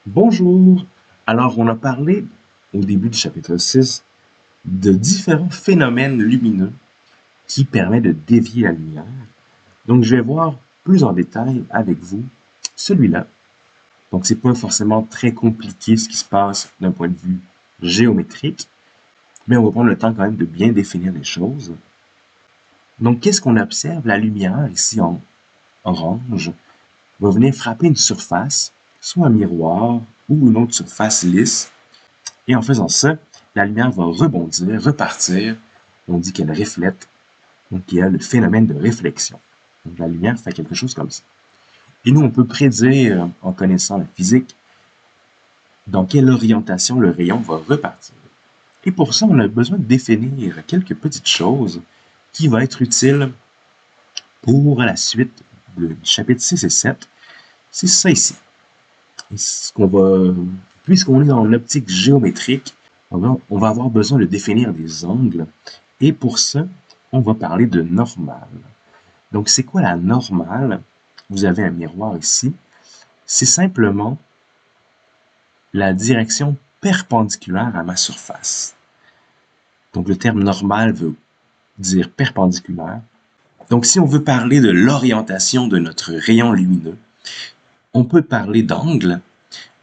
Bonjour! Alors, on a parlé au début du chapitre 6 de différents phénomènes lumineux qui permettent de dévier la lumière. Donc, je vais voir plus en détail avec vous celui-là. Donc, c'est pas forcément très compliqué ce qui se passe d'un point de vue géométrique, mais on va prendre le temps quand même de bien définir les choses. Donc, qu'est-ce qu'on observe? La lumière, ici en orange, va venir frapper une surface, soit un miroir ou une autre surface lisse. Et en faisant ça, la lumière va rebondir, repartir. On dit qu'elle reflète. Donc, il y a le phénomène de réflexion. Donc, la lumière fait quelque chose comme ça. Et nous, on peut prédire, en connaissant la physique, dans quelle orientation le rayon va repartir. Et pour ça, on a besoin de définir quelques petites choses qui vont être utiles pour la suite du chapitre 6 et 7. C'est ça ici. Et ce qu'on va, puisqu'on est dans l'optique géométrique, on va avoir besoin de définir des angles. Et pour ça, on va parler de normale. Donc, c'est quoi la normale? Vous avez un miroir ici. C'est simplement la direction perpendiculaire à ma surface. Donc, le terme normal veut dire perpendiculaire. Donc, si on veut parler de l'orientation de notre rayon lumineux, on peut parler d'angle,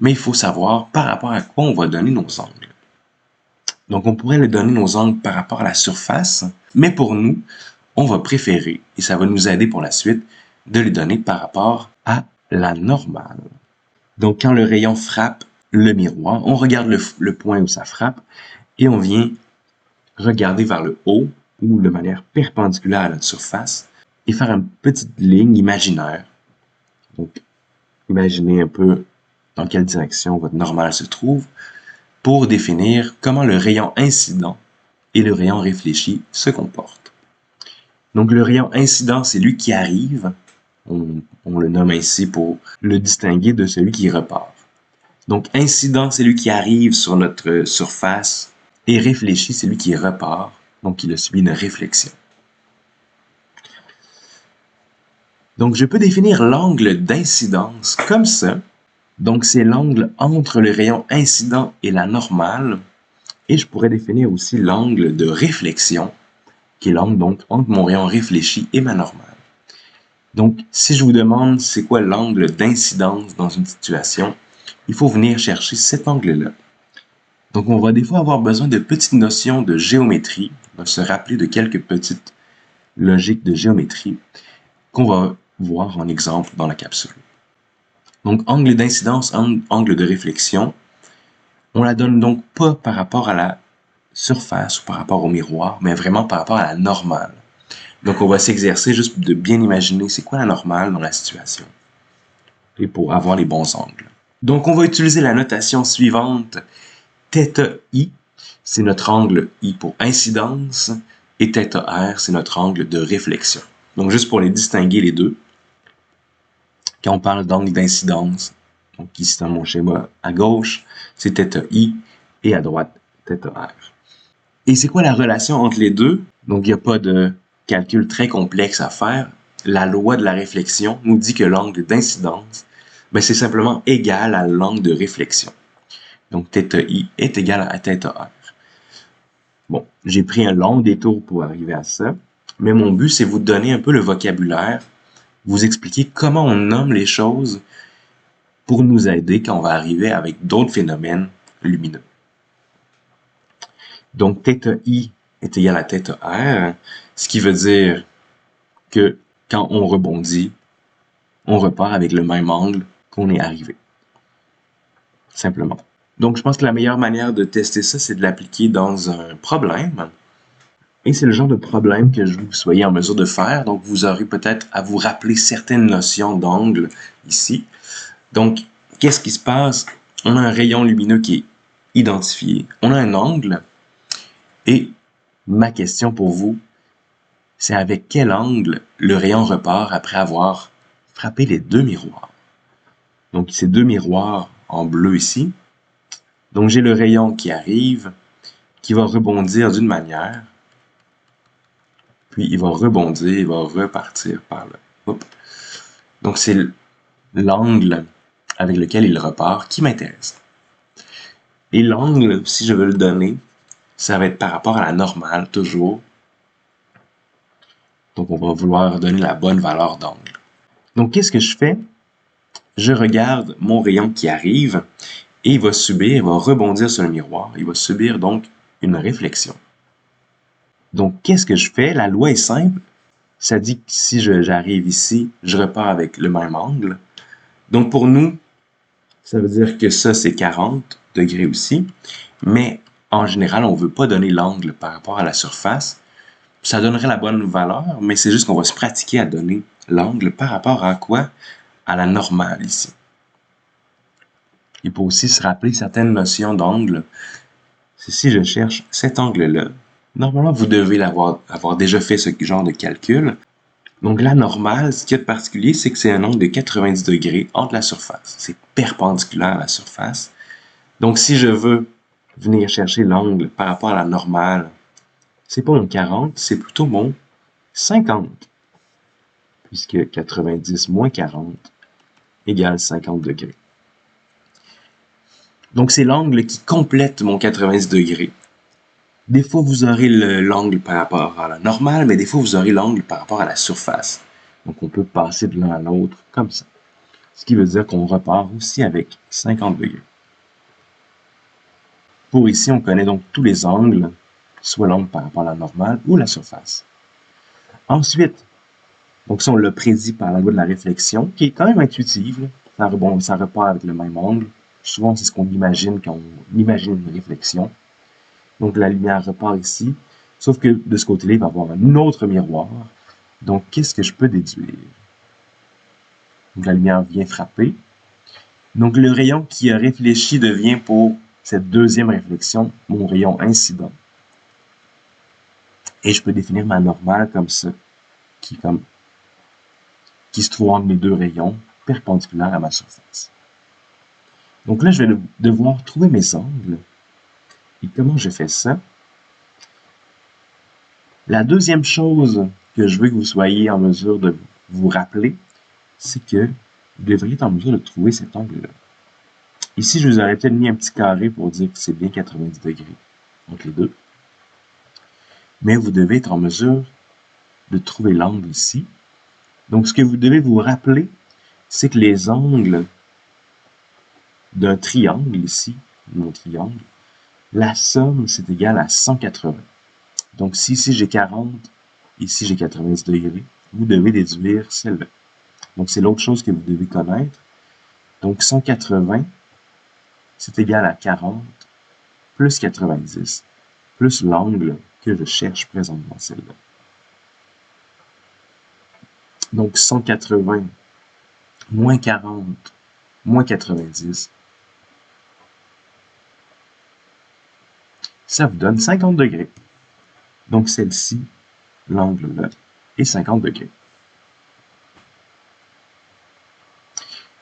mais il faut savoir par rapport à quoi on va donner nos angles. Donc, on pourrait le donner nos angles par rapport à la surface, mais pour nous, on va préférer, et ça va nous aider pour la suite, de les donner par rapport à la normale. Donc, quand le rayon frappe le miroir, on regarde le point où ça frappe et on vient regarder vers le haut ou de manière perpendiculaire à notre surface et faire une petite ligne imaginaire. Donc, imaginez un peu dans quelle direction votre normale se trouve pour définir comment le rayon incident et le rayon réfléchi se comportent. Donc, le rayon incident, c'est lui qui arrive. On le nomme ainsi pour le distinguer de celui qui repart. Donc, incident, c'est lui qui arrive sur notre surface et réfléchi, c'est lui qui repart. Donc, il a subi une réflexion. Donc, je peux définir l'angle d'incidence comme ça. Donc, c'est l'angle entre le rayon incident et la normale. Et je pourrais définir aussi l'angle de réflexion, qui est l'angle donc entre mon rayon réfléchi et ma normale. Donc, si je vous demande c'est quoi l'angle d'incidence dans une situation, il faut venir chercher cet angle-là. Donc, on va des fois avoir besoin de petites notions de géométrie, on va se rappeler de quelques petites logiques de géométrie qu'on va voir en exemple dans la capsule. Donc, angle d'incidence, angle de réflexion, on la donne donc pas par rapport à la surface ou par rapport au miroir, mais vraiment par rapport à la normale. Donc, on va s'exercer juste de bien imaginer c'est quoi la normale dans la situation et pour avoir les bons angles. Donc, on va utiliser la notation suivante. Θ I, c'est notre angle I pour incidence, et θ R, c'est notre angle de réflexion. Donc, juste pour les distinguer les deux, quand on parle d'angle d'incidence, donc ici dans mon schéma à gauche, c'est θ I, et à droite, θ R. Et c'est quoi la relation entre les deux? Donc, il n'y a pas de calcul très complexe à faire. La loi de la réflexion nous dit que l'angle d'incidence, c'est simplement égal à l'angle de réflexion. Donc, θ I est égal à θ R. Bon, j'ai pris un long détour pour arriver à ça, mais mon but, c'est vous donner un peu le vocabulaire, vous expliquer comment on nomme les choses pour nous aider quand on va arriver avec d'autres phénomènes lumineux. Donc, θ I est égal à θ R, ce qui veut dire que quand on rebondit, on repart avec le même angle qu'on est arrivé. Simplement. Donc, je pense que la meilleure manière de tester ça, c'est de l'appliquer dans un problème. Et c'est le genre de problème que je veux que vous soyez en mesure de faire. Donc, vous aurez peut-être à vous rappeler certaines notions d'angle ici. Donc, qu'est-ce qui se passe? On a un rayon lumineux qui est identifié. On a un angle. Et ma question pour vous, c'est avec quel angle le rayon repart après avoir frappé les deux miroirs. Donc, ces deux miroirs en bleu ici. Donc, j'ai le rayon qui arrive, qui va rebondir d'une manière, puis il va rebondir, il va repartir par là. Hop. Donc, c'est l'angle avec lequel il repart qui m'intéresse. Et l'angle, si je veux le donner, ça va être par rapport à la normale, toujours. Donc, on va vouloir donner la bonne valeur d'angle. Donc, qu'est-ce que je fais? Je regarde mon rayon qui arrive et il va rebondir sur le miroir. Il va subir donc une réflexion. Donc, qu'est-ce que je fais? La loi est simple. Ça dit que si j'arrive ici, je repars avec le même angle. Donc, pour nous, ça veut dire que ça, c'est 40 degrés aussi. Mais en général, on ne veut pas donner l'angle par rapport à la surface. Ça donnerait la bonne valeur, mais c'est juste qu'on va se pratiquer à donner l'angle par rapport à quoi? À la normale ici. Il faut aussi se rappeler certaines notions d'angle. Si je cherche cet angle-là, normalement, vous devez avoir déjà fait ce genre de calcul. Donc la normale, ce qu'il y a de particulier, c'est que c'est un angle de 90 degrés entre la surface. C'est perpendiculaire à la surface. Donc si je veux venir chercher l'angle par rapport à la normale, c'est pas mon 40, c'est plutôt mon 50. Puisque 90 moins 40 égale 50 degrés. Donc c'est l'angle qui complète mon 90 degrés. Des fois, vous aurez l'angle par rapport à la normale, mais des fois, vous aurez l'angle par rapport à la surface. Donc, on peut passer de l'un à l'autre comme ça. Ce qui veut dire qu'on repart aussi avec 50 degrés. Pour ici, on connaît donc tous les angles, soit l'angle par rapport à la normale ou la surface. Ensuite, donc ça, on l'a prédit par la loi de la réflexion, qui est quand même intuitive. Ça repart avec le même angle. Souvent, c'est ce qu'on imagine quand on imagine une réflexion. Donc, la lumière repart ici. Sauf que de ce côté-là, il va y avoir un autre miroir. Donc, qu'est-ce que je peux déduire? Donc, la lumière vient frapper. Donc, le rayon qui a réfléchi devient pour cette deuxième réflexion mon rayon incident. Et je peux définir ma normale comme ça, qui se trouve entre mes deux rayons, perpendiculaire à ma surface. Donc là, je vais devoir trouver mes angles. Et comment je fais ça? La deuxième chose que je veux que vous soyez en mesure de vous rappeler, c'est que vous devriez être en mesure de trouver cet angle-là. Ici, je vous aurais peut-être mis un petit carré pour dire que c'est bien 90 degrés entre les deux. Mais vous devez être en mesure de trouver l'angle ici. Donc, ce que vous devez vous rappeler, c'est que les angles d'un triangle ici, mon triangle, la somme, c'est égal à 180. Donc, si ici j'ai 40, ici j'ai 90 degrés, vous devez déduire celle-là. Donc, c'est l'autre chose que vous devez connaître. Donc, 180, c'est égal à 40 plus 90, plus l'angle que je cherche présentement, celle-là. Donc, 180 moins 40 moins 90, ça vous donne 50 degrés. Donc, celle-ci, l'angle-là, est 50 degrés.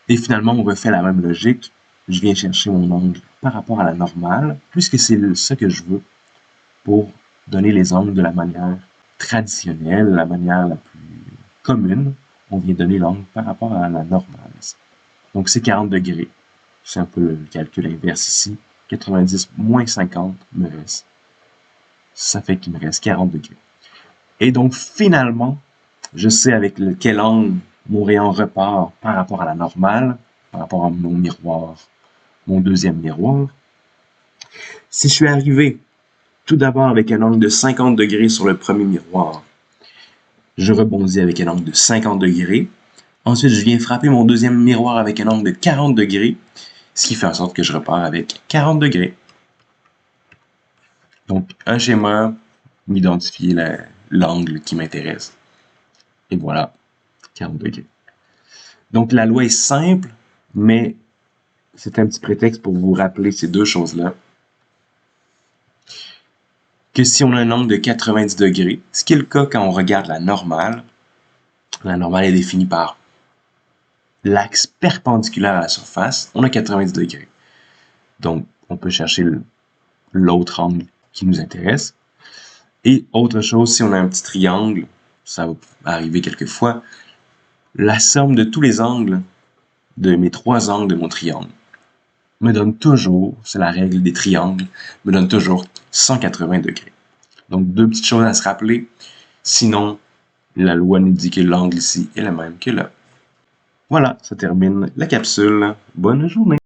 Et finalement, on refait la même logique. Je viens chercher mon angle par rapport à la normale, puisque c'est ça que je veux pour donner les angles de la manière traditionnelle, la manière la plus commune. On vient donner l'angle par rapport à la normale. Donc, c'est 40 degrés. C'est un peu le calcul inverse ici. 90 moins 50 me reste. Ça fait qu'il me reste 40 degrés. Et donc, finalement, je sais avec quel angle mon rayon repart par rapport à la normale, par rapport à mon miroir, mon deuxième miroir. Si je suis arrivé tout d'abord avec un angle de 50 degrés sur le premier miroir, je rebondis avec un angle de 50 degrés. Ensuite, je viens frapper mon deuxième miroir avec un angle de 40 degrés, ce qui fait en sorte que je repars avec 40 degrés. Donc, un schéma, m'identifier l'angle qui m'intéresse. Et voilà, 40 degrés. Donc, la loi est simple, mais c'est un petit prétexte pour vous rappeler ces deux choses-là. Que si on a un angle de 90 degrés, ce qui est le cas quand on regarde la normale est définie par l'axe perpendiculaire à la surface, on a 90 degrés. Donc, on peut chercher l'autre angle qui nous intéresse. Et autre chose, si on a un petit triangle, ça va arriver quelquefois, la somme de tous les angles de mes 3 angles de mon triangle me donne toujours, c'est la règle des triangles, me donne toujours 180 degrés. Donc, 2 petites choses à se rappeler. Sinon, la loi nous dit que l'angle ici est le même que là. Voilà, ça termine la capsule. Bonne journée!